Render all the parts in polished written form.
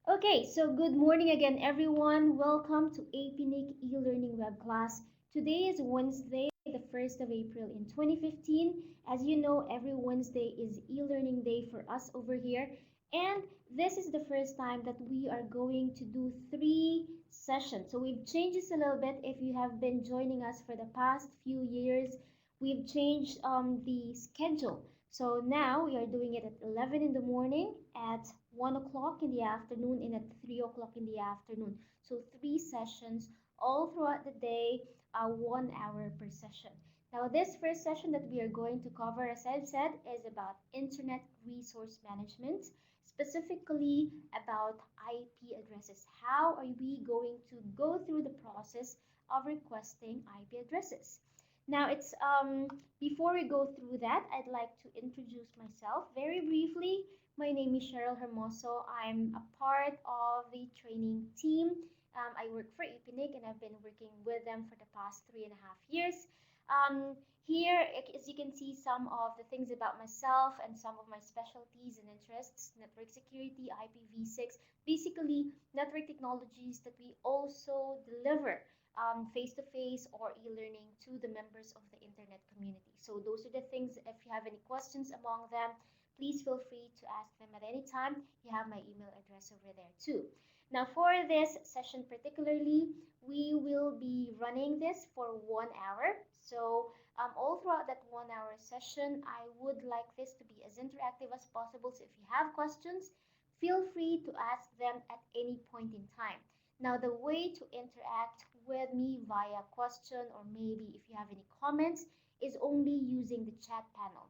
Okay, so good morning again, everyone. Welcome to APNIC e-learning web class. Today is Wednesday, the 1st of April in 2015. As you know, every Wednesday is e-learning day for us over here. And this is the first time that we are going to do 3 sessions. So we've changed this a little bit. If you have been joining us for the past few years, we've changed the schedule. So now we are doing it at 11 in the morning, at 1 o'clock in the afternoon, and at 3 o'clock in the afternoon. So 3 sessions all throughout the day, 1 hour per session. Now, this first session that we are going to cover, as I've said, is about Internet Resource Management, specifically about IP addresses. How are we going to go through the process of requesting IP addresses? Now, it's before we go through that, I'd like to introduce myself very briefly. My name is Cheryl Hermoso. I'm a part of the training team. I work for IPNIC and I've been working with them for the past 3.5 years. Um, Here, as you can see, some of the things about myself and some of my specialties and interests: network security, IPv6, basically network technologies that we also deliver face-to-face or e-learning to the members of the internet community. So those are the things. If you have any questions among them, please feel free to ask them at any time. You have my email address over there too. Now, for this session particularly, we will be running this for 1 hour. So all throughout that 1 hour session, I would like this to be as interactive as possible. So if you have questions, feel free to ask them at any point in time. Now, the way to interact with me via question, or maybe if you have any comments, is only using the chat panel.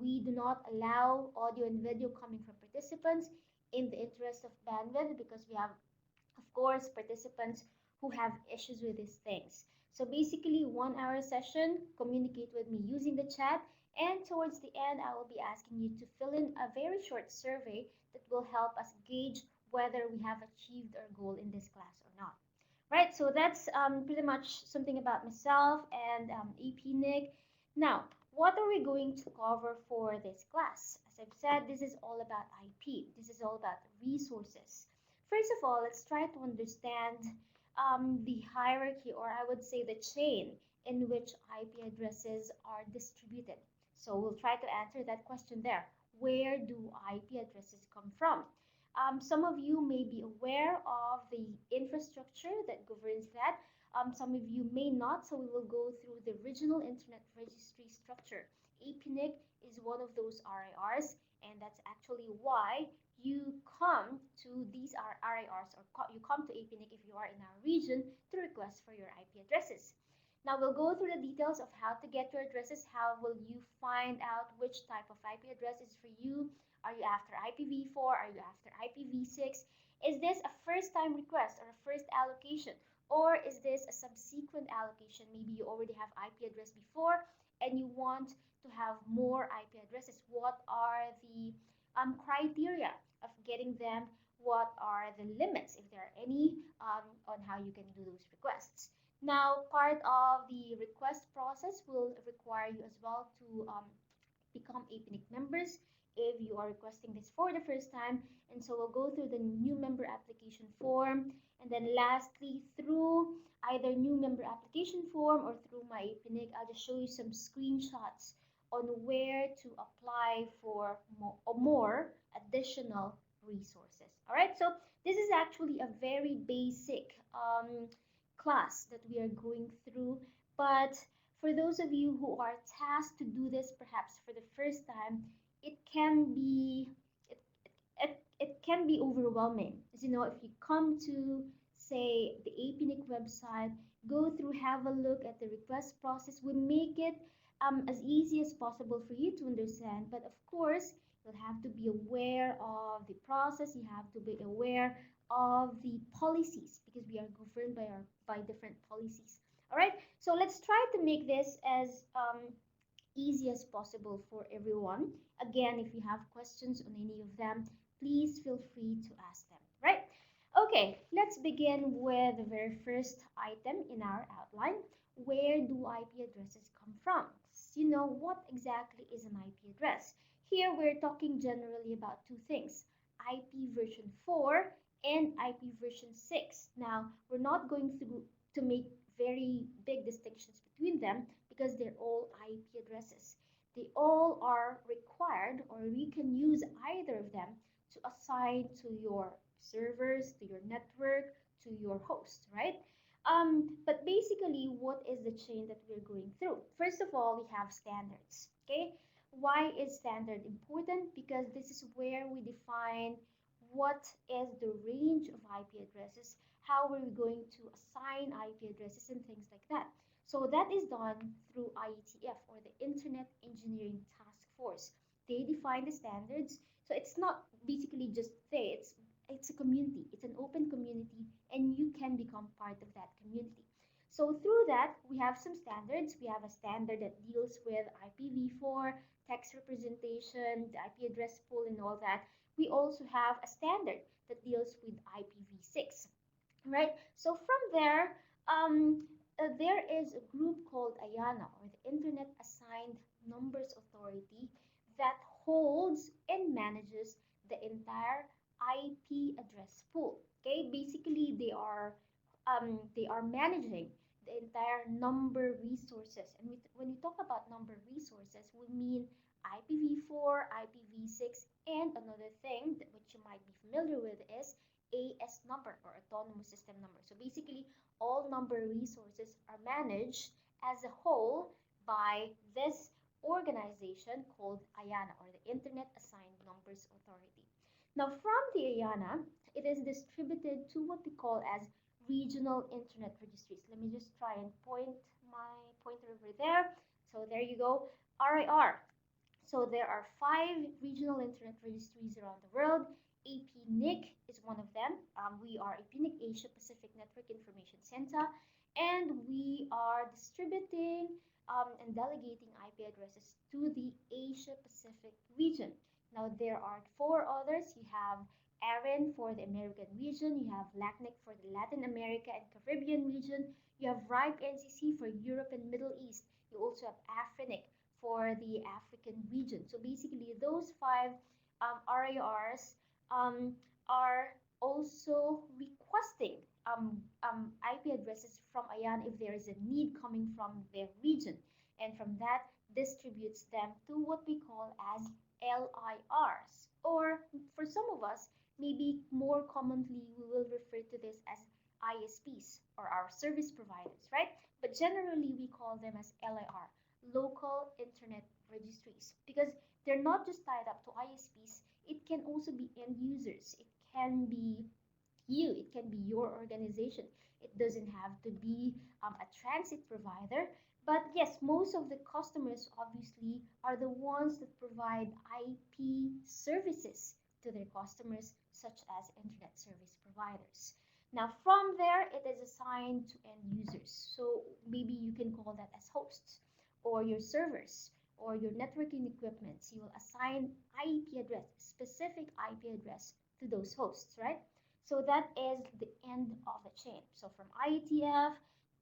We do not allow audio and video coming from participants in the interest of bandwidth, because we have, of course, participants who have issues with these things. So basically, 1 hour session, communicate with me using the chat, and towards the end, I will be asking you to fill in a very short survey that will help us gauge whether we have achieved our goal in this class or not. Right, so that's pretty much something about myself and APNIC. Now, what are we going to cover for this class? As I've said, this is all about IP. This is all about resources. First of all, let's try to understand the hierarchy, or I would say the chain in which IP addresses are distributed. So we'll try to answer that question there. Where do IP addresses come from? Some of you may be aware of the infrastructure that governs that. Some of you may not, so we will go through the Regional Internet Registry Structure. APNIC is one of those RIRs, and that's actually why you come to these RIRs, or you come to APNIC if you are in our region to request for your IP addresses. Now we'll go through the details of how to get your addresses. How will you find out which type of IP address is for you? Are you after IPv4? Are you after IPv6? Is this a first time request or a first allocation? Or is this a subsequent allocation? Maybe you already have IP address before and you want to have more IP addresses. What are the criteria of getting them? What are the limits, if there are any, on how you can do those requests? Now, part of the request process will require you as well to become APNIC members if you are requesting this for the first time. And so we'll go through the new member application form, and then lastly, through either new member application form or through my APNIC, I'll just show you some screenshots on where to apply for more additional resources. All right, so this is actually a very basic class that we are going through, but for those of you who are tasked to do this perhaps for the first time, it can be it, it can be overwhelming. As you know, if you come to, say, the APNIC website, go through, have a look at the request process. We make it as easy as possible for you to understand, but of course you'll have to be aware of the process. You have to be aware of the policies, because we are governed by different policies. All right, so let's try to make this as easy as possible for everyone. Again, if you have questions on any of them, please feel free to ask them, right? Okay, let's begin with the very first item in our outline. Where do IP addresses come from? You know, what exactly is an IP address? Here we're talking generally about two things: IP version 4 and IP version 6. Now, we're not going to make very big distinctions between them because they're all IP addresses. They all are required, or we can use either of them to assign to your servers, to your network, to your host, right? But basically, what is the chain that we're going through? First of all, we have standards, okay? Why is standard important? Because this is where we define what is the range of IP addresses, how are we going to assign IP addresses and things like that. So that is done through IETF, or the Internet Engineering Task Force. They define the standards. So it's not basically just there, it's a community, it's an open community, and you can become part of that community. So through that, we have some standards. We have a standard that deals with IPv4, text representation, the IP address pool, and all that. We also have a standard that deals with IPv6, right? So from there, there is a group called IANA, or the Internet Assigned Numbers Authority, that holds and manages the entire IP address pool. Okay, basically they are managing the entire number resources. And when we talk about number resources, we mean IPv4, IPv6, and another thing that which you might be familiar with is AS number, or autonomous system number. So basically, all number resources are managed as a whole by this organization called IANA, or the Internet Assigned Numbers Authority. Now, from the IANA, it is distributed to what we call as regional internet registries. Let me just try and point my pointer over there. So there you go, RIR. So there are 5 regional internet registries around the world. APNIC is one of them. We are APNIC, Asia Pacific Network Information Center, and we are distributing and delegating IP addresses to the Asia Pacific region. Now there are 4 others. You have ARIN for the American region, you have LACNIC for the Latin America and Caribbean region, you have RIPE NCC for Europe and Middle East, you also have AFRINIC for the African region. So basically, those 5 RIRs are also requesting IP addresses from IAN if there is a need coming from their region. And from that, distributes them to what we call as LIRs. Or for some of us, maybe more commonly, we will refer to this as ISPs, or our service providers, right? But generally, we call them as LIR, local internet registries, because they're not just tied up to ISPs, it can also be end users. It can be you, it can be your organization. It doesn't have to be a transit provider. But yes, most of the customers obviously are the ones that provide IP services to their customers, such as internet service providers. Now, from there, it is assigned to end users. So maybe you can call that as hosts, or your servers, or your networking equipment. So you will assign IP address, specific IP address to those hosts, right? So that is the end of the chain. So from IETF,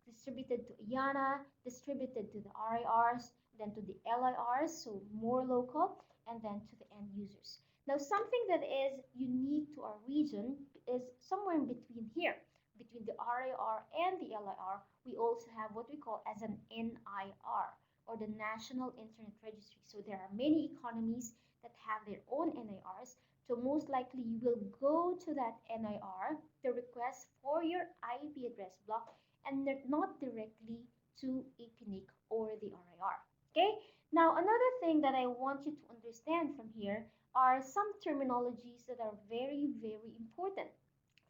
distributed to IANA, distributed to the RIRs, then to the LIRs, so more local, and then to the end users. Now, something that is unique to our region is somewhere in between here. Between the RIR and the LIR, we also have what we call as an NIR, or the National Internet Registry. So there are many economies that have their own NIRs. So most likely you will go to that NIR to request for your IP address block, and not directly to APNIC or the RIR. Okay? Now, another thing that I want you to understand from here are some terminologies that are very, very important.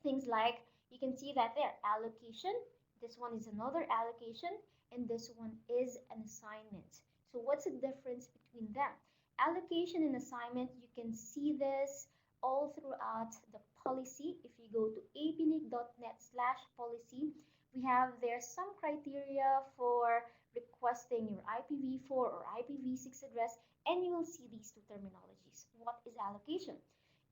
Things like, you can see that there, allocation. This one is another allocation, and this one is an assignment. So what's the difference between them? Allocation and assignment, you can see this all throughout the policy. If you go to apnic.net/policy, we have there some criteria for requesting your IPv4 or IPv6 address, and you will see these 2 terminologies. What is allocation?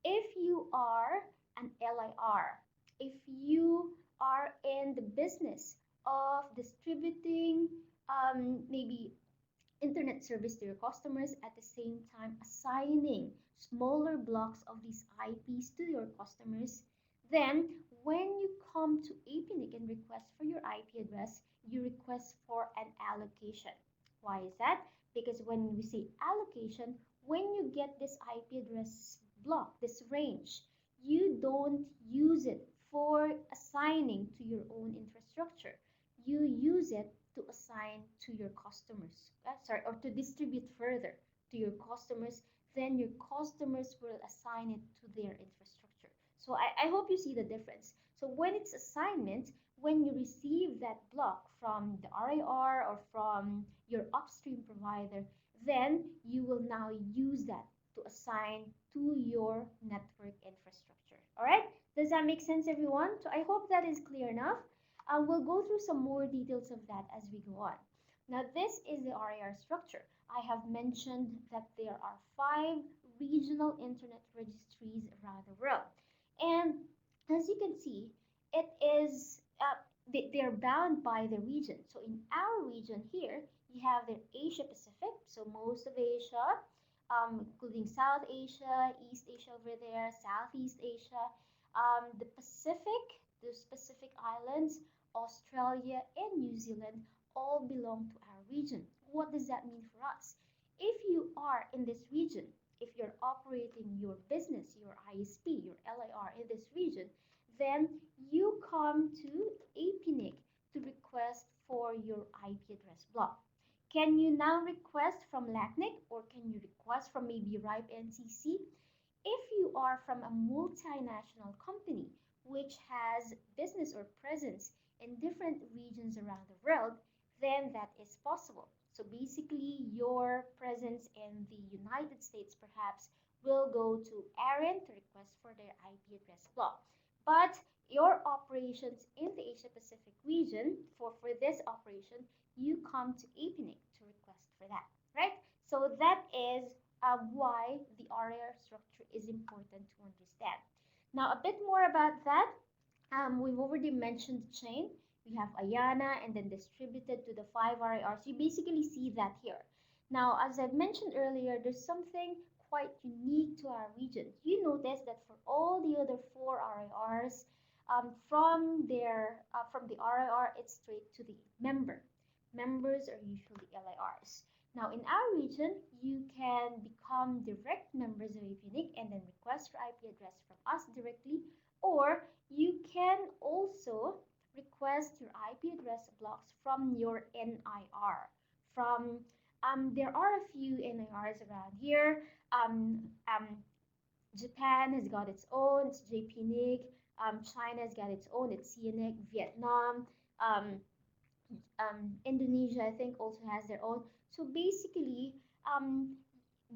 If you are an LIR, if you are in the business of distributing maybe internet service to your customers, at the same time assigning smaller blocks of these IPs to your customers, Then, when you come to APNIC and request for your IP address, you request for an allocation. Why is that? Because when we say allocation, when you get this IP address block, this range, you don't use it for assigning to your own infrastructure. You use it to assign to your customers, or to distribute further to your customers. Then your customers will assign it to their infrastructure. So I hope you see the difference. So when it's assignment, when you receive that block from the RIR or from your upstream provider, then you will now use that to assign to your network infrastructure. All right? Does that make sense, everyone? So I hope that is clear enough. We'll go through some more details of that as we go on. Now, this is the RER structure. I have mentioned that there are 5 regional internet registries around the world. And as you can see, it is they're bound by the region. So in our region here, you have the Asia Pacific, so most of Asia, including South Asia, East Asia over there, Southeast Asia, the Pacific, the Pacific Islands, Australia, and New Zealand all belong to our region. What does that mean for us? If you are in this region, if you're operating your business, your ISP, your LIR in this region, then you come to APNIC to request for your IP address block. Can you now request from LACNIC, or can you request from maybe RIPE NCC? If you are from a multinational company which has business or presence in different regions around the world, then that is possible. So basically, your presence in the United States perhaps will go to ARIN to request for their IP address block. But your operations in the Asia Pacific region, for this operation, you come to APNIC to request for that, right? So that is why the RER structure is important to understand. Now, a bit more about that. We've already mentioned the chain. We have IANA and then distributed to the 5 RIRs. You basically see that here. Now, as I've mentioned earlier, there's something quite unique to our region. You notice that for all the other 4 RIRs, from the RIR, it's straight to the member. Members are usually LIRs. Now, in our region, you can become direct members of APNIC and then request your IP address from us directly, or you can also request your IP address blocks from your NIR. There are a few NIRs around here. Japan has got its own, it's JPNIC. China has got its own, it's CNIC. Vietnam, Indonesia, I think, also has their own. So basically,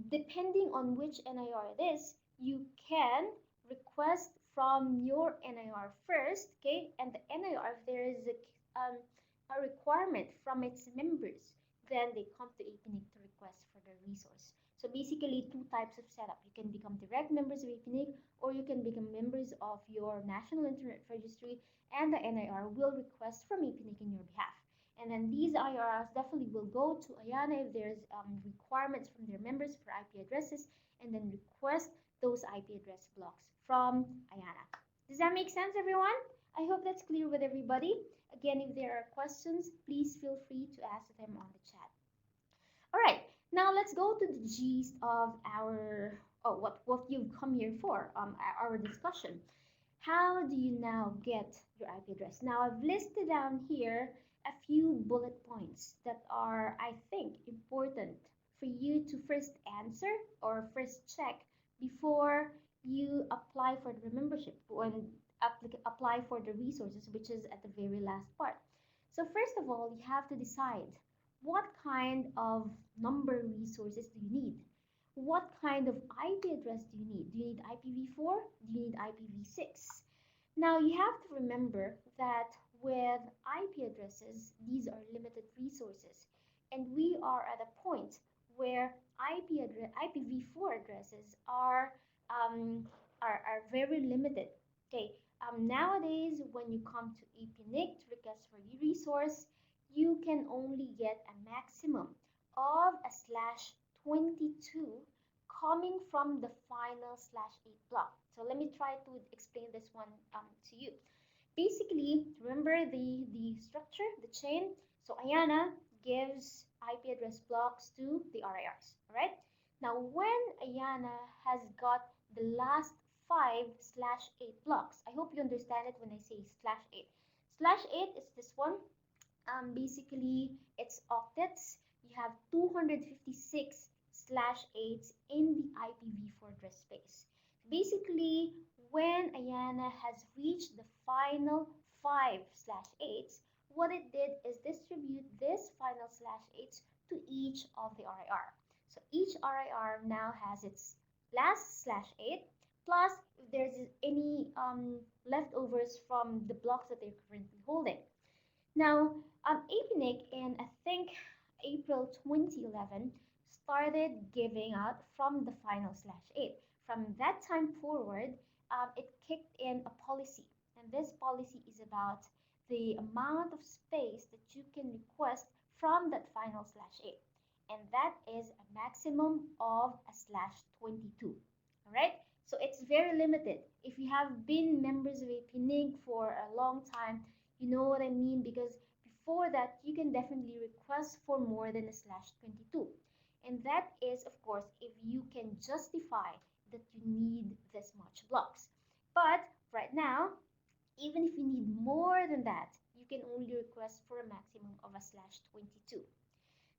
depending on which NIR it is, you can request from your NIR first, okay? And the NIR, if there is a requirement from its members, then they come to APNIC to request for the resource. So basically, 2 types of setup. You can become direct members of APNIC, or you can become members of your National Internet Registry, and the NIR will request from APNIC in your behalf. And then these IRs definitely will go to IANA if there's requirements from their members for IP addresses, and then request those IP address blocks from IANA. Does that make sense, everyone? I hope that's clear with everybody. Again, if there are questions, please feel free to ask them on the chat. All right, now let's go to the gist of our what you've come here for, our discussion. How do you now get your IP address? Now, I've listed down here a few bullet points that are, I think, important for you to first answer or first check before you apply for the membership, when apply for the resources, which is at the very last part. So first of all, you have to decide what kind of number resources do you need? What kind of IP address do you need? Do you need IPv4? Do you need IPv6? Now, you have to remember that with IP addresses, these are limited resources. And we are at a point where IPv4 addresses are very limited. Okay, nowadays, when you come to APNIC to request for your resource, you can only get a maximum of a /22 coming from the final /8 block. So let me try to explain this one to you. Basically, remember the structure, the chain. So Ayana gives IP address blocks to the RIRs, all right? Now, when Ayana has got the last 5/8 blocks, I hope you understand it when I say /8. /8 is this one. Basically, it's octets. You have 256/8s in the IPv4 address space. Basically, when Ayana has reached the final 5/8s, what it did is distribute this final /8s to each of the RIR. So each RIR now has its last /8, plus if there's any leftovers from the blocks that they're currently holding. Now, APNIC in I think April 2011 started giving out from the final /8. From that time forward, it kicked in a policy, and this policy is about the amount of space that you can request from that final /8, and that is a maximum of a /22. All right, so it's very limited. If you have been members of APNIC for a long time, you know what I mean, because before that, you can definitely request for more than a /22. And that is, of course, if you can justify that you need this much blocks. But right now, even if you need more than that, you can only request for a maximum of a /22.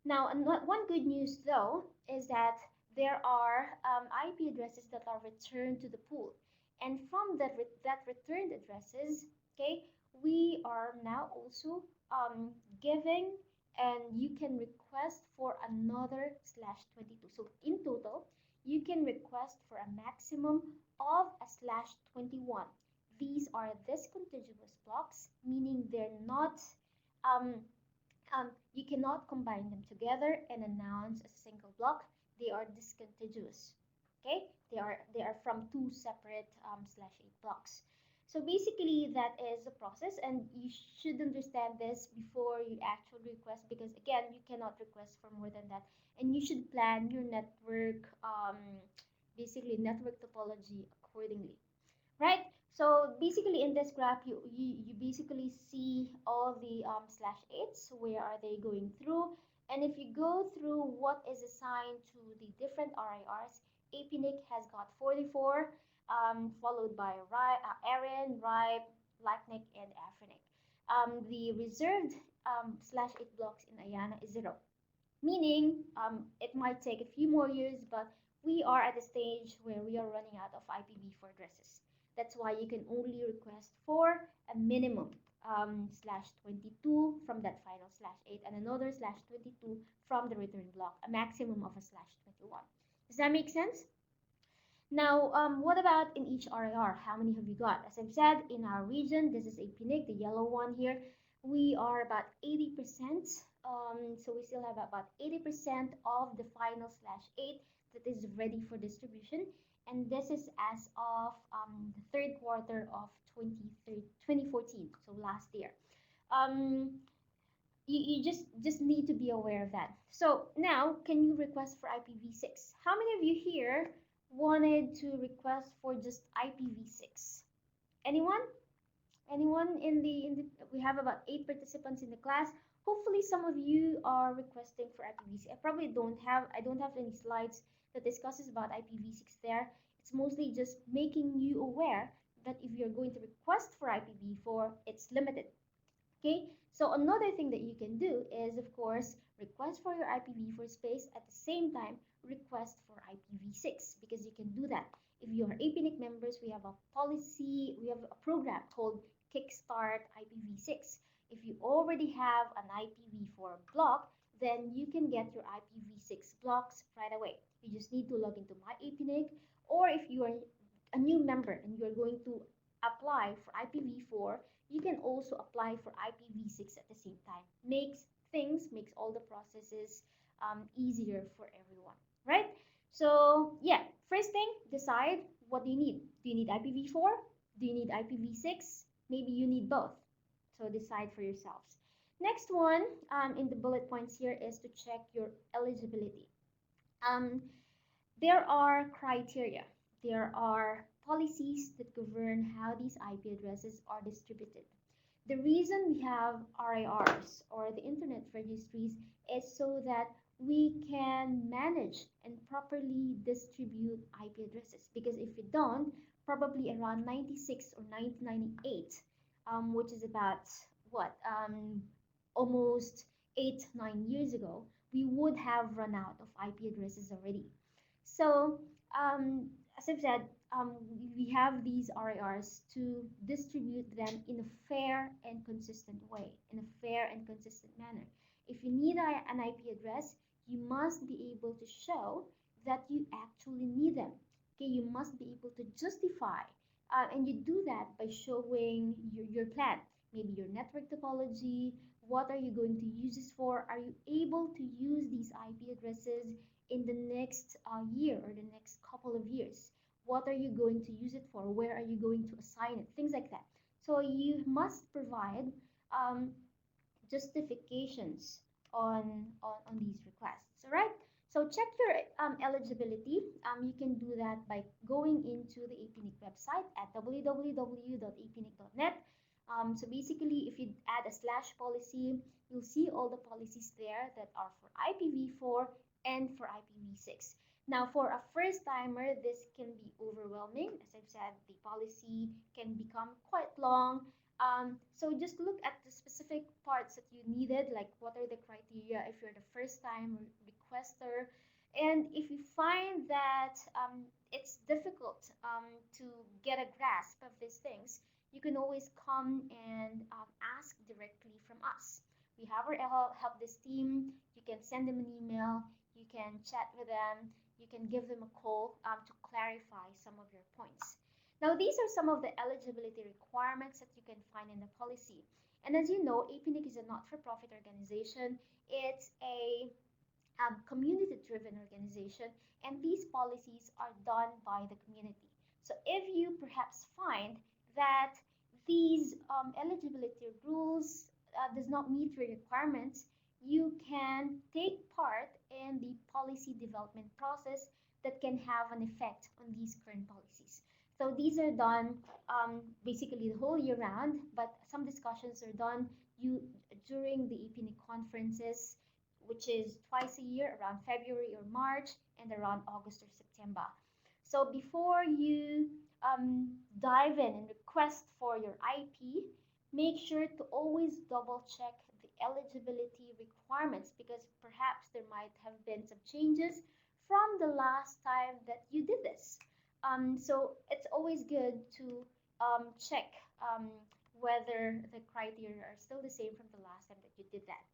Now, one good news though is that there are IP addresses that are returned to the pool, and from that returned addresses, okay, we are now also giving, and you can request for another /22. So in total, you can request for a maximum of a /21. These are discontiguous blocks, meaning they're not um, you cannot combine them together and announce a single block. They are discontiguous. Okay, they are from two separate /8 blocks. So basically, that is the process, and you should understand this before you actually request, because again, you cannot request for more than that, and you should plan your network, basically network topology accordingly, right? So basically in this graph, you basically see all the /8s, where are they going through. And if you go through what is assigned to the different RIRs, APNIC has got 44, followed by ARIN, RIBE, LACNIC, and AFRINIC. The reserved /8 blocks in Ayana is 0, meaning it might take a few more years, but we are at a stage where we are running out of IPv4 addresses. That's why you can only request for a minimum /22 from that final /8 and another /22 from the return block, a maximum of a /21. Does that make sense? Now, what about in each RIR? How many have you got? As I've said, in our region, this is a PNIC, the yellow one here, we are about 80%. So we still have about 80% of the final /8 that is ready for distribution. And this is as of the third quarter of 2014, so last year. You just need to be aware of that. So now, can you request for IPv6? How many of you here wanted to request for just IPv6? Anyone? Anyone we have about 8 participants in the class. Hopefully some of you are requesting for IPv6. I don't have any slides that discusses about IPv6 there. It's mostly just making you aware that if you're going to request for IPv4, it's limited. Okay, so another thing that you can do is, of course, request for your IPv4 space, at the same time request for IPv6, because you can do that. If you are APNIC members, we have a policy, we have a program called Kickstart IPv6. If you already have an IPv4 block, then you can get your IPv6 blocks right away. You just need to log into My APNIC, or if you are a new member and you're going to apply for IPv4, you can also apply for IPv6 at the same time. Makes all the processes easier for everyone, right? So yeah, first thing, decide what do you need. Do you need IPv4? Do you need IPv6? Maybe you need both. So decide for yourselves. Next one in the bullet points here is to check your eligibility. There are criteria, there are policies that govern how these IP addresses are distributed. The reason we have RIRs or the internet registries is so that we can manage and properly distribute IP addresses. Because if we don't, probably around 96 or 1998, which is about what, almost 8, 9 years ago, we would have run out of IP addresses already. So, as I've said, we have these RARs to distribute them in a fair and consistent way, in a fair and consistent manner. If you need an IP address, you must be able to show that you actually need them. Okay, you must be able to justify, and you do that by showing your plan, maybe your network topology. What are you going to use this for? Are you able to use these IP addresses in the next year or the next couple of years? What are you going to use it for? Where are you going to assign it? Things like that. So you must provide um, justifications on these requests. All right. So check your eligibility. You can do that by going into the APNIC website at www.apnic.net. So basically, if you add a slash policy, you'll see all the policies there that are for IPv4 and for IPv6. Now, for a first timer, this can be overwhelming. As I've said, the policy can become quite long. So just look at the specific parts that you needed, like what are the criteria if you're the first time requester. And if you find that it's difficult to get a grasp of these things, you can always come and ask directly from us. We have our help desk team. You can send them an email, you can chat with them, you can give them a call to clarify some of your points. Now, these are some of the eligibility requirements that you can find in the policy. And as you know, APNIC is a not-for-profit organization. It's a community-driven organization, and these policies are done by the community. So if you perhaps find that these eligibility rules does not meet your requirements, you can take part in the policy development process that can have an effect on these current policies. So these are done basically the whole year round, but some discussions are done during the APNIC conferences, which is twice a year around February or March and around August or September. So before you dive in and request for your IP, make sure to always double check the eligibility requirements, because perhaps there might have been some changes from the last time that you did this. So it's always good to check whether the criteria are still the same from the last time that you did that.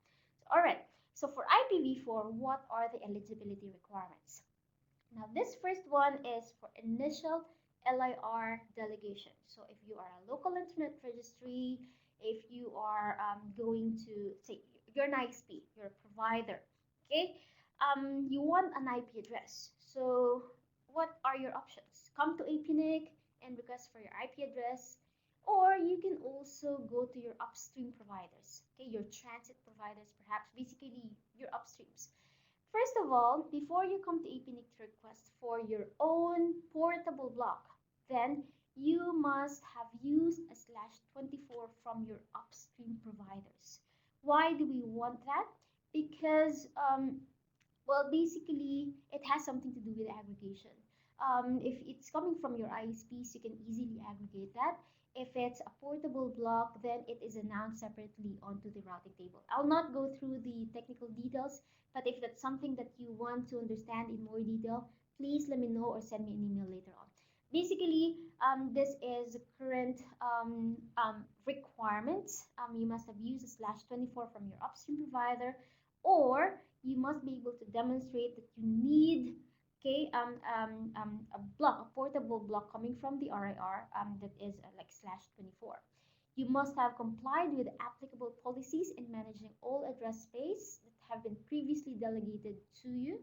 All right, so for IPv4, what are the eligibility requirements? Now, this first one is for initial LIR delegation. So if you are a local internet registry, if you are going to, say, you're an ISP, you're a provider, okay? You want an IP address. So what are your options? Come to APNIC and request for your IP address, or you can also go to your upstream providers, okay, your transit providers, perhaps, basically your upstreams. First of all, before you come to APNIC to request for your own portable block, then you must have used a /24 from your upstream providers. Why do we want that? Because well, basically, it has something to do with aggregation. If it's coming from your ISPs, you can easily aggregate that. If it's a portable block, then it is announced separately onto the routing table. I'll not go through the technical details, but if that's something that you want to understand in more detail, please let me know or send me an email later on. Basically, this is the current requirement. You must have used a /24 from your upstream provider, or you must be able to demonstrate that you need, okay, a block, a portable block coming from the RIR that is like /24. You must have complied with applicable policies in managing all address space that have been previously delegated to you.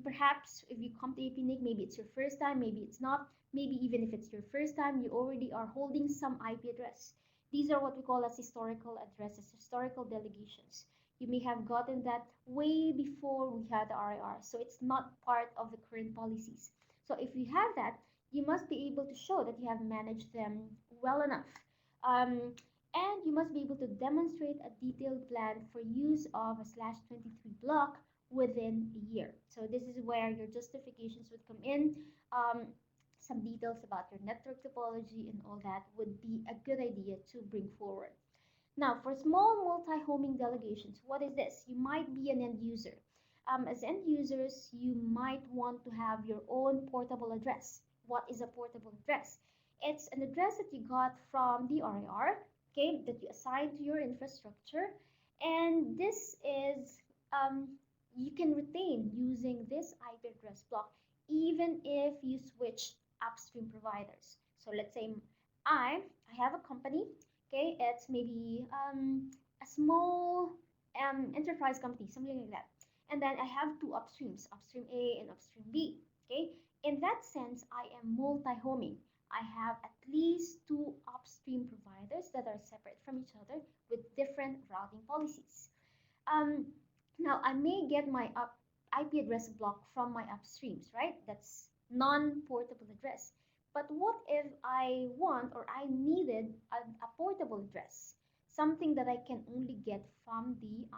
Perhaps if you come to APNIC, maybe it's your first time, maybe it's not. Maybe even if it's your first time, you already are holding some IP address. These are what we call as historical addresses, historical delegations. You may have gotten that way before we had the RIR, so it's not part of the current policies. So if you have that, you must be able to show that you have managed them well enough. Um, and you must be able to demonstrate a detailed plan for use of a /23 block within a year. So this is where your justifications would come in. Some details about your network topology and all that would be a good idea to bring forward. Now, for small multi-homing delegations, what is this? You might be an end user. As end users, you might want to have your own portable address. What is a portable address? It's an address that you got from the RIR, okay, that you assign to your infrastructure. And this is, you can retain using this IP address block even if you switch upstream providers. So let's say I have a company. Okay, it's maybe a small enterprise company, something like that. And then I have two upstreams, upstream A and upstream B. Okay, in that sense, I am multi-homing. I have at least two upstream providers that are separate from each other with different routing policies. Um, Now, I may get my IP address block from my upstreams, right? That's non-portable address. But what if I want or I needed a portable address, something that I can only get from the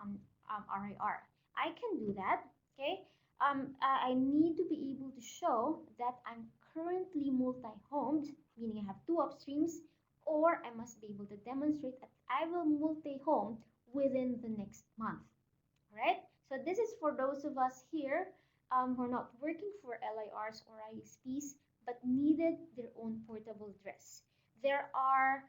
RIR? I can do that, okay? I need to be able to show that I'm currently multi-homed, meaning I have two upstreams, or I must be able to demonstrate that I will multi-home within the next month. Right? So this is for those of us here who are not working for LIRs or ISPs but needed their own portable address. There are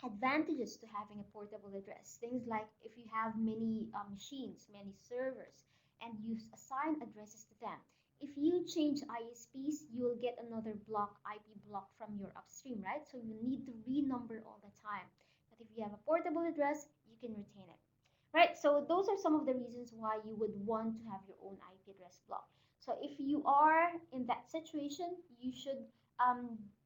advantages to having a portable address. Things like if you have many machines, many servers, and you assign addresses to them. If you change ISPs, you will get another block, IP block from your upstream, right? So you need to renumber all the time. But if you have a portable address, you can retain it. Right, so those are some of the reasons why you would want to have your own IP address block. So if you are in that situation, you should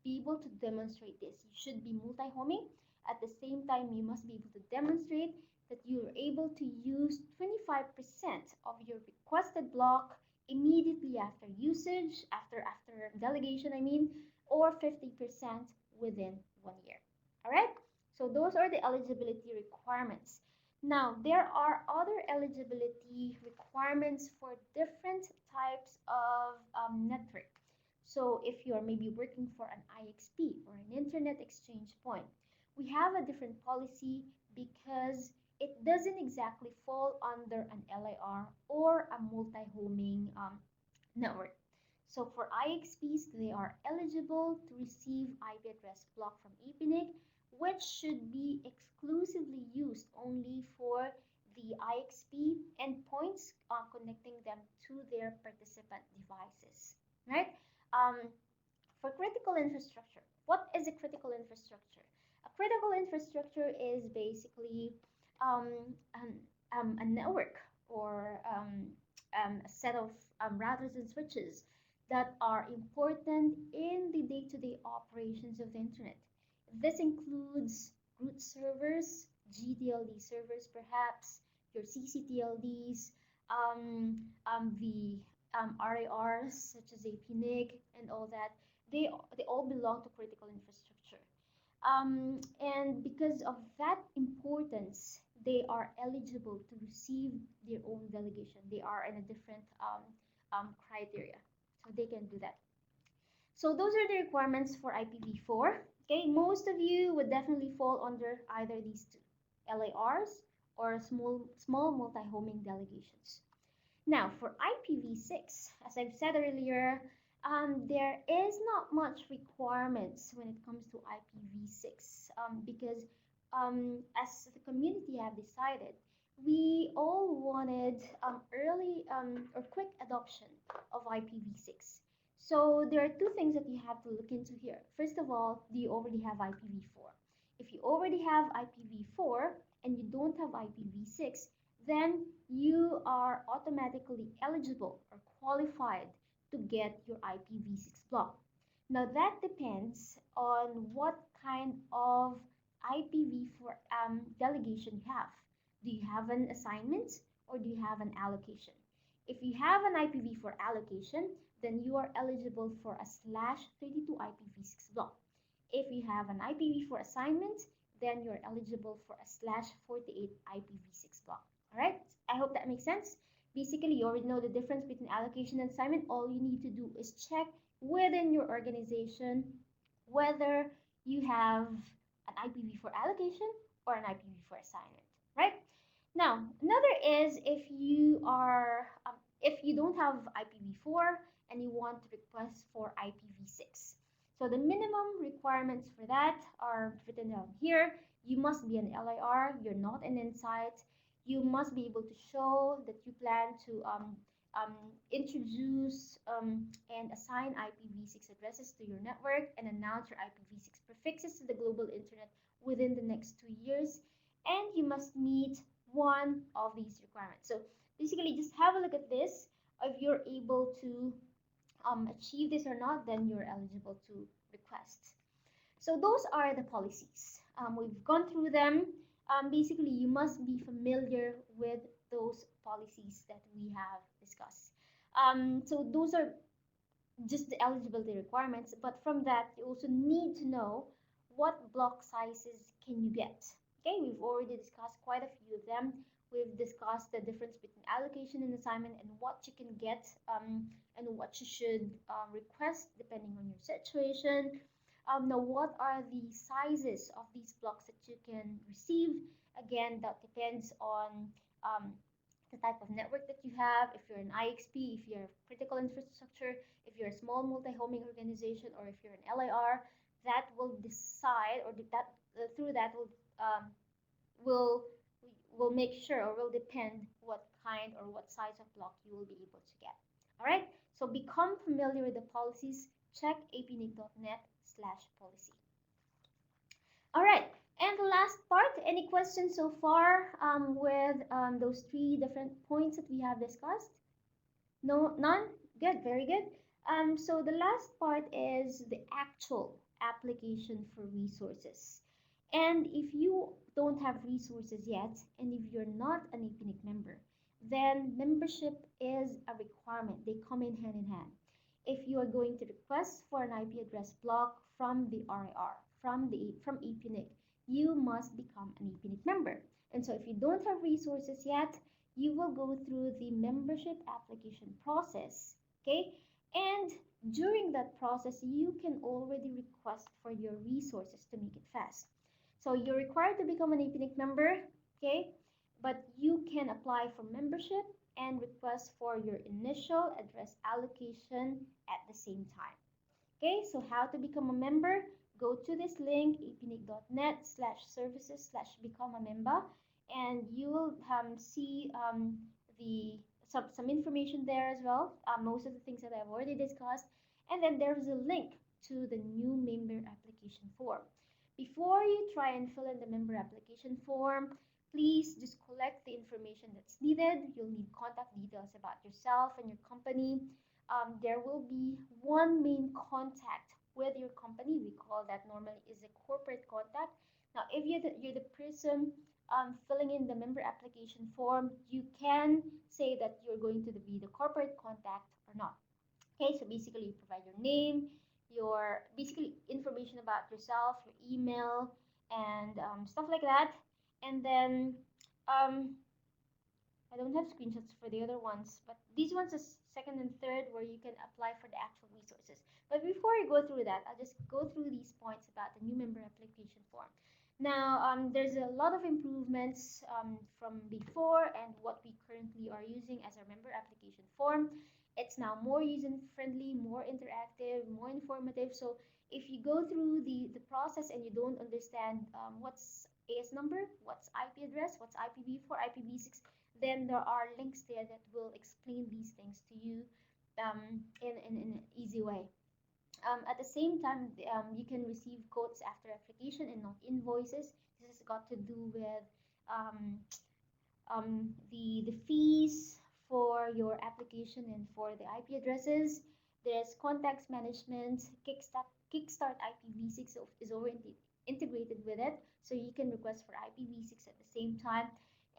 be able to demonstrate this. You should be multi-homing. At the same time, you must be able to demonstrate that you're able to use 25% of your requested block immediately after usage, after delegation, I mean, or 50% within 1 year. All right, so those are the eligibility requirements. Now, there are other eligibility requirements for different types of network. So if you are maybe working for an IXP or an internet exchange point, we have a different policy because it doesn't exactly fall under an LIR or a multi-homing network. So for IXPs, they are eligible to receive IP address block from EPNIC, which should be exclusively used only for the IXP endpoints connecting them to their participant devices, right? Um, for critical infrastructure, what is a critical infrastructure? A critical infrastructure is basically um, an, a network or a set of routers and switches that are important in the day-to-day operations of the internet. This includes root servers, GTLD servers perhaps, your CCTLDs, the RIRs such as APNIC and all that. They all belong to critical infrastructure. And because of that importance, they are eligible to receive their own delegation. They are in a different criteria, so they can do that. So those are the requirements for IPv4. Okay, most of you would definitely fall under either these two, LARs or small multi-homing delegations. Now, for IPv6, as I've said earlier, there is not much requirements when it comes to IPv6 because as the community have decided, we all wanted early or quick adoption of IPv6. So there are two things that you have to look into here. First of all, do you already have IPv4? If you already have IPv4 and you don't have IPv6, then you are automatically eligible or qualified to get your IPv6 block. Now that depends on what kind of IPv4 delegation you have. Do you have an assignment or do you have an allocation? If you have an IPv4 allocation, then you are eligible for a /32 IPv6 block. If you have an IPv4 assignment, then you're eligible for a /48 IPv6 block. All right, I hope that makes sense. Basically, you already know the difference between allocation and assignment. All you need to do is check within your organization whether you have an IPv4 allocation or an IPv4 assignment, right? Now, another is if you don't have IPv4 and you want to request for IPv6. So the minimum requirements for that are written down here. You must be an LIR, you're not an Insight. You must be able to show that you plan to introduce and assign IPv6 addresses to your network and announce your IPv6 prefixes to the global internet within the next 2 years. And you must meet one of these requirements. So basically, just have a look at this. If you're able to achieve this or not, then you're eligible to request. So those are the policies. We've gone through them. Basically, you must be familiar with those policies that we have discussed. So those are just the eligibility requirements, but from that, you also need to know what block sizes can you get. Okay, we've already discussed quite a few of them. We've discussed the difference between allocation and assignment and what you can get and what you should request depending on your situation. Now, what are the sizes of these blocks that you can receive? Again, that depends on um, the type of network that you have. If you're an IXP, if you're critical infrastructure, if you're a small multi-homing organization, or if you're an LIR, that will decide, or that through that will will make sure or will depend what kind or what size of block you will be able to get. All right. So become familiar with the policies. Check apnic.net/policy. All right. And the last part, any questions so far with those three different points that we have discussed? No, none? Good, very good. So the last part is the actual application for resources. And if you don't have resources yet, and if you're not an APNIC member, then membership is a requirement. They come in hand. If you are going to request for an IP address block from the RIR, from APNIC, you must become an APNIC member. And so if you don't have resources yet, you will go through the membership application process, okay? And during that process, you can already request for your resources to make it fast. So you're required to become an APNIC member, okay? But you can apply for membership and request for your initial address allocation at the same time. Okay, so how to become a member? Go to this link, apnic.net/services/become a member, and you will see the some information there as well. Most of the things that I've already discussed, and then there's a link to the new member application form. Before you try and fill in the member application form, please just collect the information that's needed. You'll need contact details about yourself and your company. There will be one main contact with your company. We call that normally is a corporate contact. Now, if you're the person filling in the member application form, you can say that you're going to be the corporate contact or not. Okay, so basically you provide your name, your basically information about yourself, your email, and stuff like that. And then um, I don't have screenshots for the other ones, but these ones is second and third where you can apply for the actual resources. But before I go through that, I'll just go through these points about the new member application form. Now, there's a lot of improvements from before and what we currently are using as our member application form. It's now more user-friendly, more interactive, more informative. So if you go through the process and you don't understand what's AS number, what's IP address, what's IPv4, IPv6, then there are links there that will explain these things to you in an easy way. At the same time, you can receive quotes after application and not invoices. This has got to do with um, the fees for your application and for the IP addresses. There's contacts management, Kickstart IPv6 is already integrated with it, so you can request for IPv6 at the same time.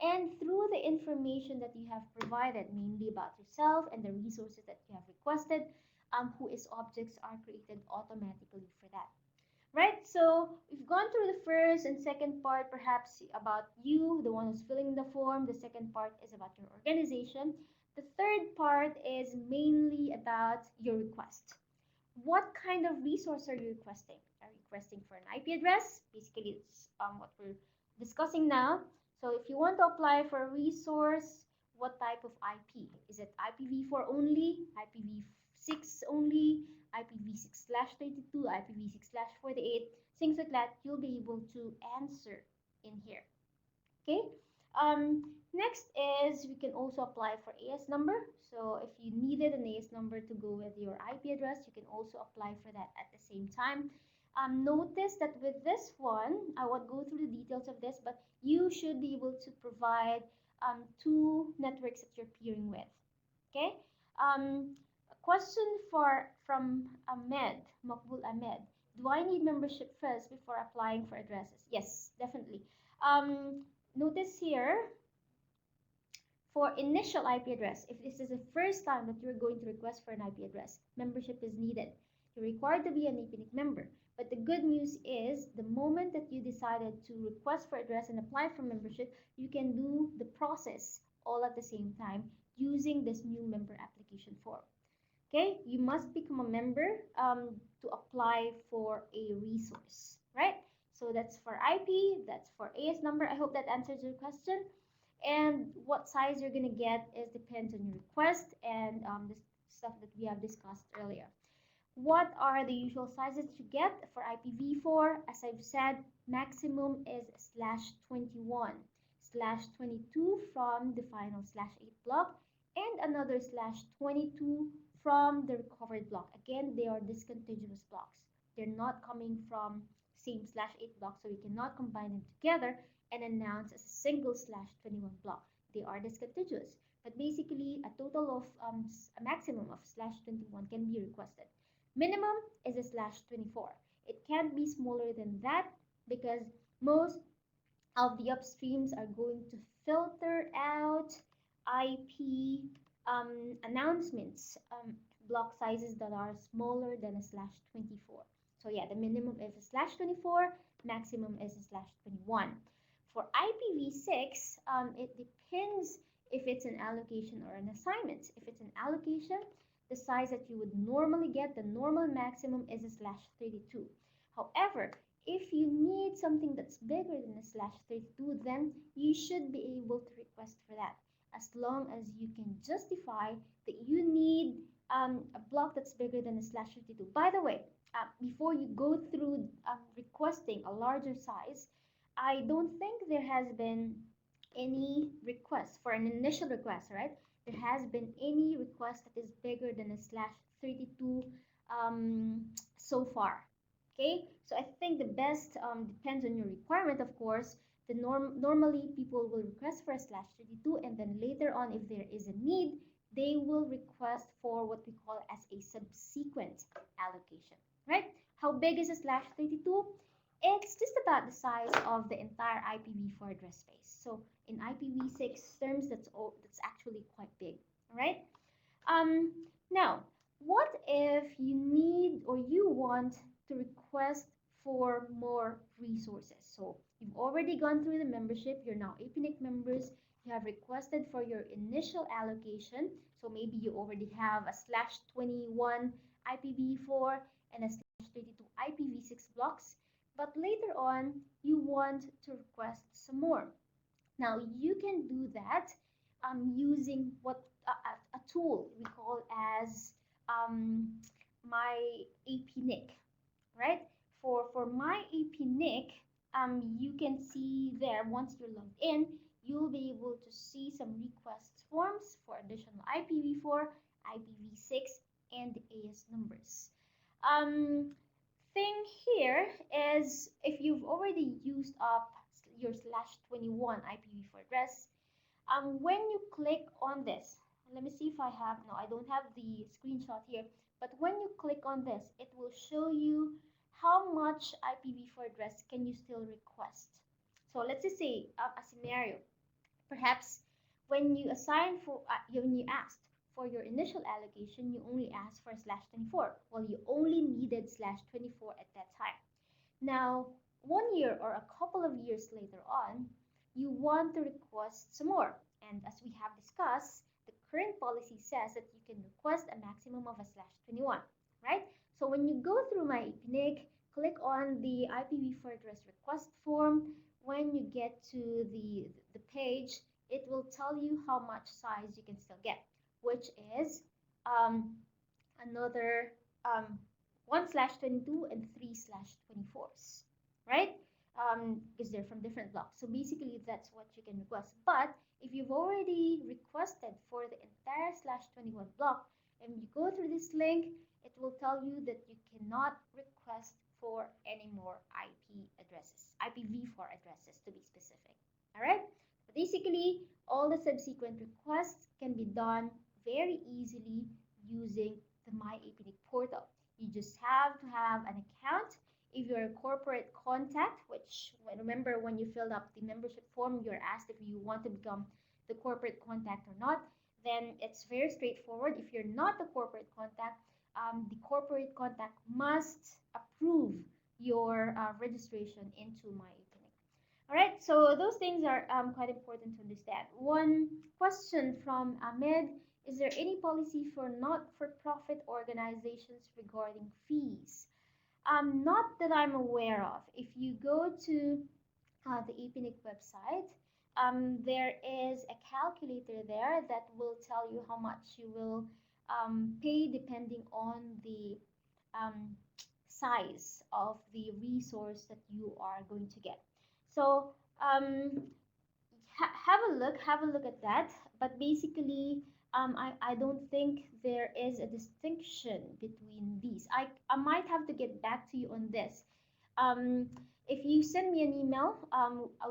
And through the information that you have provided, mainly about yourself and the resources that you have requested, whois objects are created automatically for that. Right? So we've gone through the first and second part, perhaps about you, the one who's filling the form. The second part is about your organization. The third part is mainly about your request. What kind of resource are you requesting? Are you requesting for an IP address? Basically, it's what we're discussing now. So if you want to apply for a resource, what type of IP? Is it IPv4 only, IPv6 only, IPv6/32, IPv6/48, things like that, you'll be able to answer in here. Okay. Next is we can also apply for AS number. So if you needed an AS number to go with your IP address, you can also apply for that at the same time. Notice that with this one, I won't go through the details of this, but you should be able to provide two networks that you're peering with. Okay. A question from Makbul Ahmed. Do I need membership first before applying for addresses? Yes, definitely. Um, Notice here, for initial IP address, if this is the first time that you're going to request for an IP address, membership is needed. You're required to be an APNIC member. But the good news is, the moment that you decided to request for address and apply for membership, you can do the process all at the same time using this new member application form. Okay, you must become a member to apply for a resource, right? So that's for IP, that's for AS number. I hope that answers your question. And what size you're gonna get is depends on your request and the stuff that we have discussed earlier. What are the usual sizes you get for IPv4? As I've said, maximum is /21, /22 from the final /8 block, and another /22 from the recovered block. Again, they are discontiguous blocks. They're not coming from same /8 block, so we cannot combine them together and announce as a single /21 block. They are discontiguous. But basically, a total of a maximum of /21 can be requested. Minimum is a /24. It can't be smaller than that because most of the upstreams are going to filter out IP announcements, block sizes that are smaller than a /24. So yeah, the minimum is a /24, maximum is a /21. For IPv6, it depends if it's an allocation or an assignment. If it's an allocation, the size that you would normally get, the normal maximum is a /32. However, if you need something that's bigger than a /32, then you should be able to request for that, as long as you can justify that you need a block that's bigger than a /32. By the way, before you go through requesting a larger size, I don't think there has been any request for an initial request, right? There has been any request that is bigger than a /32 so far. Okay, so I think the best depends on your requirement, of course. Normally people will request for a /32, and then later on, if there is a need, they will request for what we call as a subsequent allocation, right? How big is a /32? It's just about the size of the entire IPv4 address space. So in IPv6 terms, that's actually quite big, all right? Now, what if you need or you want to request for more resources? So you've already gone through the membership, you're now APNIC members, you have requested for your initial allocation. So maybe you already have a /21 IPv4 and a /32 IPv6 blocks, but later on you want to request some more. Now you can do that using what a tool we call as my APNIC, right? For my APNIC, you can see there, once you're logged in, you'll be able to see some request forms for additional IPv4, IPv6, and AS numbers. Thing here is, if you've already used up your /21 IPv4 address, when you click on this, let me see if I have, no, I don't have the screenshot here, but when you click on this, it will show you how much IPv4 address can you still request. So let's just say a scenario. Perhaps when you assign for when you asked for your initial allocation, you only asked for slash 24. Well, you only needed slash 24 at that time. Now, 1 year or a couple of years later on, you want to request some more. And as we have discussed, the current policy says that you can request a maximum of a slash 21, right? So when you go through my IPNIC, click on the IPv4 address request form. When you get to the page, it will tell you how much size you can still get, which is um, another 1 slash 22 and 3 slash 24s, right? Because they're from different blocks. So basically, that's what you can request. But if you've already requested for the entire slash 21 block and you go through this link, it will tell you that you cannot request for any more IP addresses, IPv4 addresses to be specific. All right? Basically, all the subsequent requests can be done very easily using the My APNIC portal. You just have to have an account. If you're a corporate contact, which remember when you filled up the membership form, you're asked if you want to become the corporate contact or not, then it's very straightforward. If you're not the corporate contact, the corporate contact must approve your registration into My APNIC. All right, so those things are quite important to understand. One question from Ahmed: is there any policy for not-for-profit organizations regarding fees? Not that I'm aware of. If you go to the APNIC website, there is a calculator there that will tell you how much you will pay depending on the um, size of the resource that you are going to get. So have a look at that. But basically, I don't think there is a distinction between these. I might have to get back to you on this. Um, if you send me an email,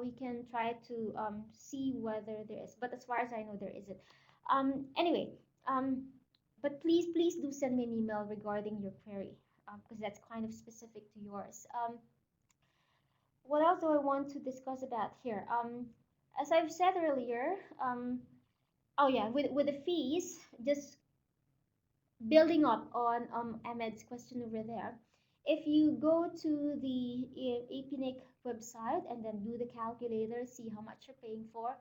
we can try to see whether there is. But as far as I know, there isn't. Anyway, um, but please do send me an email regarding your query because that's kind of specific to yours. What else do I want to discuss about here? As I've said earlier, oh yeah, with the fees, just building up on Ahmed's question over there. If you go to the APNIC website and then do the calculator, see how much you're paying for,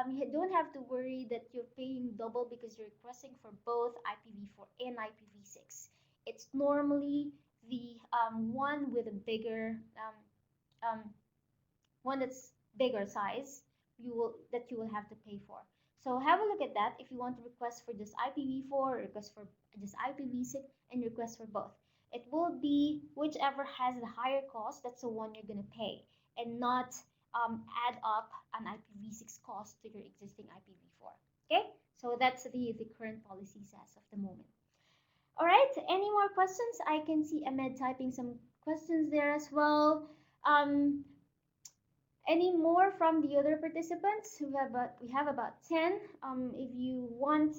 you don't have to worry that you're paying double because you're requesting for both IPv4 and IPv6. It's normally the one with a bigger um, one that's bigger size you will have to pay for. So have a look at that if you want to request for just IPv4, request for just IPv6, and request for both. It will be whichever has the higher cost, that's the one you're going to pay, and not add up an IPv6 cost to your existing IPv4. Okay, so that's the current policies as of the moment. All right, any more questions? I can see Ahmed typing some questions there as well. Um, any more from the other participants? We have about 10. If you want,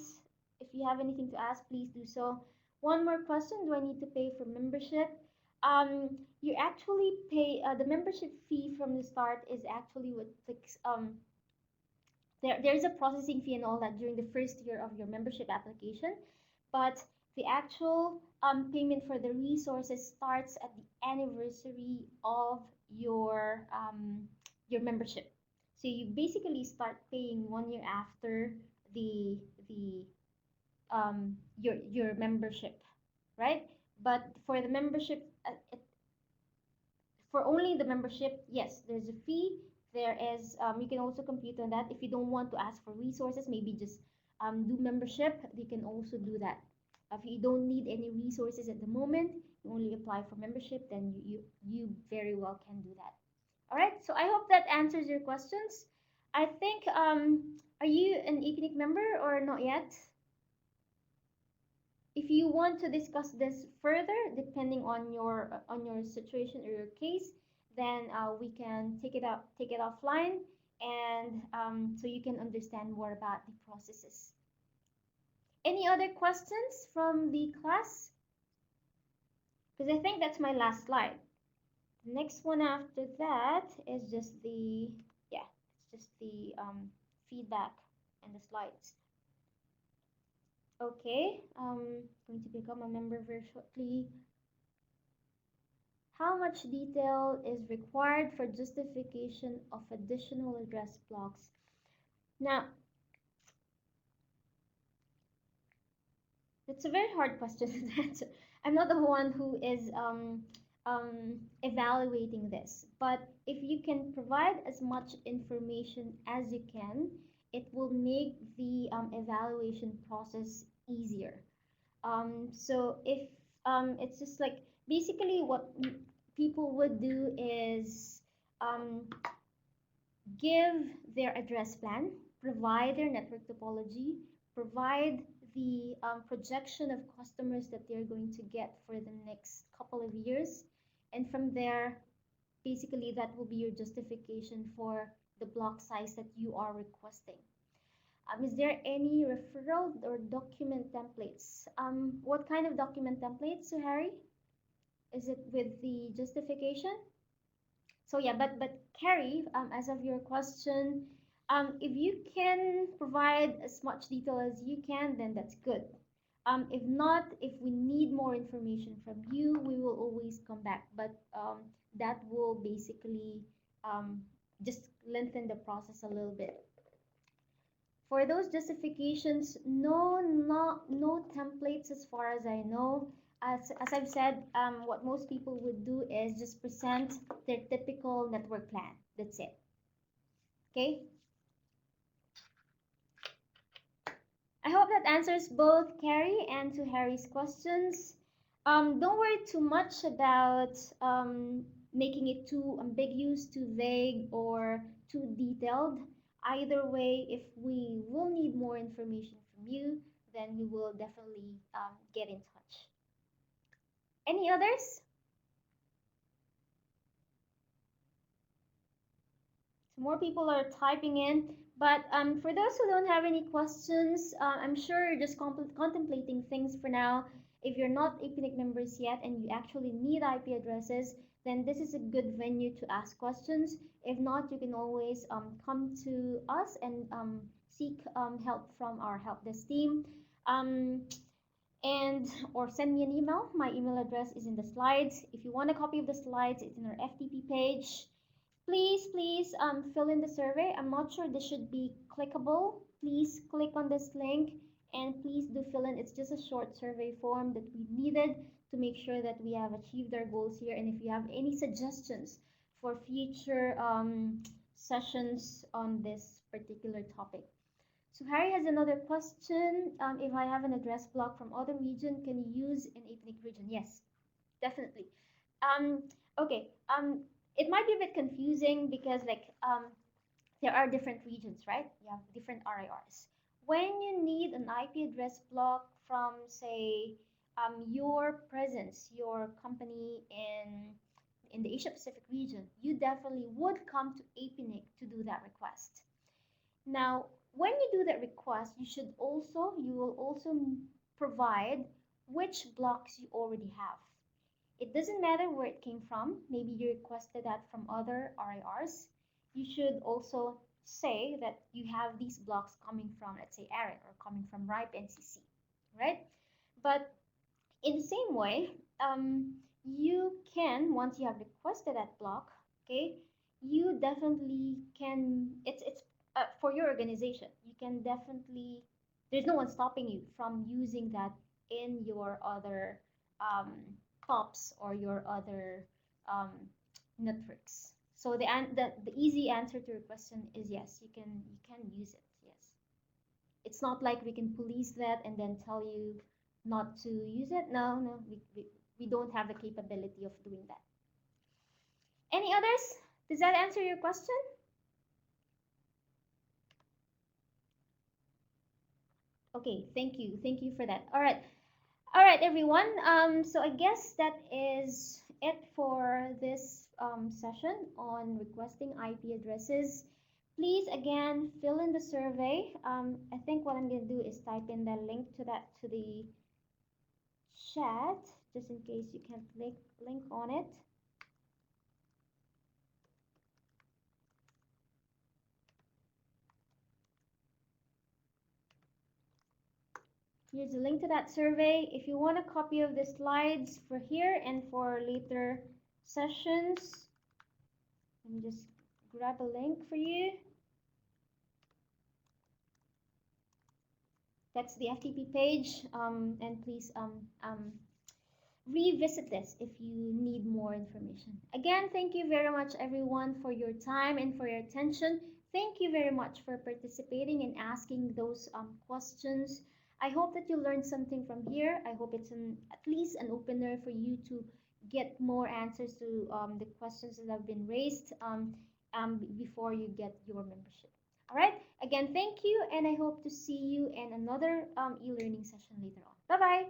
if you have anything to ask, please do so. One more question: do I need to pay for membership? You actually pay the membership fee from the start is actually what there's a processing fee and all that during the first year of your membership application, but the actual payment for the resources starts at the anniversary of your membership. So you basically start paying 1 year after the your membership, right? But for the membership, for only the membership, yes, there's a fee. There is, you can also compute on that. If you don't want to ask for resources, maybe just do membership, you can also do that. If you don't need any resources at the moment, you only apply for membership, then you very well can do that. All right, so I hope that answers your questions. I think, are you an EPNIC member or not yet? If you want to discuss this further, depending on your situation or your case, then we can take it offline, and so you can understand more about the processes. Any other questions from the class? Because I think that's my last slide. The next one after that is just the, yeah, it's just the feedback in the slides. Okay, going to become a member very shortly. How much detail is required for justification of additional address blocks? Now, it's a very hard question to answer. I'm not the one who is evaluating this, but if you can provide as much information as you can, it will make the evaluation process easier. So if it's just like basically what people would do is um, give their address plan, provide their network topology, provide the projection of customers that they're going to get for the next couple of years. And from there, basically, that will be your justification for the block size that you are requesting. Is there any referral or document templates? What kind of document templates, so Harry? Is it with the justification? So yeah, but Carrie, as of your question, if you can provide as much detail as you can, then that's good. If not, if we need more information from you, we will always come back. But that will basically just lengthen the process a little bit. For those justifications, no templates as far as I know. As I've said, what most people would do is just present their typical network plan. That's it. Okay? I hope that answers both Carrie and to Harry's questions. Don't worry too much about making it too ambiguous, too vague, or too detailed. Either way, if we will need more information from you, then we will definitely get in touch. Any others? So more people are typing in. But for those who don't have any questions, I'm sure you're just contemplating things for now. If you're not APNIC members yet and you actually need IP addresses, then this is a good venue to ask questions. If not, you can always come to us and seek help from our help desk team. Um, and or send me an email. My email address is in the slides. If you want a copy of the slides, it's in our FTP page. Please fill in the survey. I'm not sure this should be clickable. Please click on this link and please do fill in. It's just a short survey form that we needed to make sure that we have achieved our goals here. And if you have any suggestions for future sessions on this particular topic. So Harry has another question. If I have an address block from other region, can you use an ethnic region? Yes, definitely. Um, okay. It might be a bit confusing because there are different regions, right? You have different RIRs. When you need an IP address block from, say, your presence, your company in the Asia Pacific region, you definitely would come to APNIC to do that request. Now, when you do that request, you will also provide which blocks you already have. It doesn't matter where it came from. Maybe you requested that from other RIRs. You should also say that you have these blocks coming from, let's say, ARIN or coming from RIPE NCC, right? But in the same way, you can, once you have requested that block, okay, you definitely can, it's for your organization, you can definitely, there's no one stopping you from using that in your other um, POPs or your other um, networks. So the easy answer to your question is yes, you can use it, yes. It's not like we can police that and then tell you not to use it. No, we don't have the capability of doing that. Any others? Does that answer your question? Okay, thank you. Thank you for that. All right. All right, everyone. So I guess that is it for this session on requesting IP addresses. Please, again, fill in the survey. I think what I'm going to do is type in the link to that to the chat, just in case you can't link on it. Here's a link to that survey. If you want a copy of the slides for here and for later sessions, let me just grab a link for you. That's the FTP page, and please revisit this if you need more information. Again, thank you very much, everyone, for your time and for your attention. Thank you very much for participating and asking those questions. I hope that you learned something from here. I hope it's at least an opener for you to get more answers to the questions that have been raised before you get your membership. All right. Again, thank you, and I hope to see you in another e-learning session later on. Bye bye.